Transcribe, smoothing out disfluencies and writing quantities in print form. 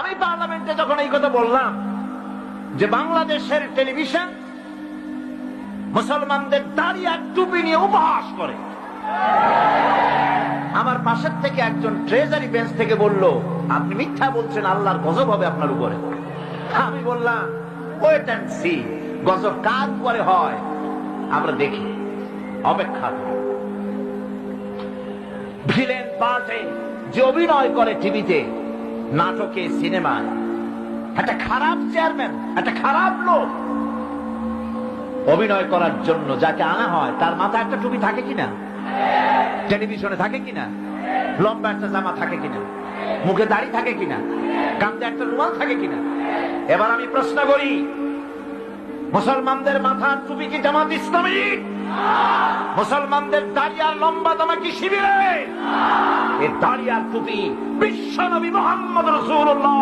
আমি পার্লামেন্টে যখন এই কথা বললাম যে বাংলাদেশের টেলিভিশন মুসলমানদের দাড়ি আর টুপি নিয়ে উপহাস করে, আমার পাশের থেকে একজন ট্রেজারি বেঞ্চ থেকে বলল, আপনি মিথ্যা বলছেন, আল্লাহর গজব হবে আপনার উপরে। আমি বললাম, ওয়েট এন্ড সি, গজব কার উপরে হয় আমরা দেখি, অপেক্ষা করি। ভিলেন পার্টে যে অভিনয় করে টিভিতে, নাটকে, সিনেমায়, একটা খারাপ চেয়ারম্যান, একটা খারাপ লোক অভিনয় করার জন্য যাকে আনা হয় তার মাথায় একটা টুপি থাকে কিনা, টেলিভিশনে থাকে কিনা, লম্বা একটা জামা থাকে কিনা, মুখে দাড়ি থাকে কিনা, কাঁধে একটা রুমাল থাকে কিনা। এবার আমি প্রশ্ন করি, মুসলমানদের মাথার টুপি কি জামাত ইসলামী? মুসলমানদের দাড়ি আর লম্বা জামা কি শিবিরে? এই দাড়ি আর টুপি বিশ্বনবী মুহাম্মদ রাসূলুল্লাহ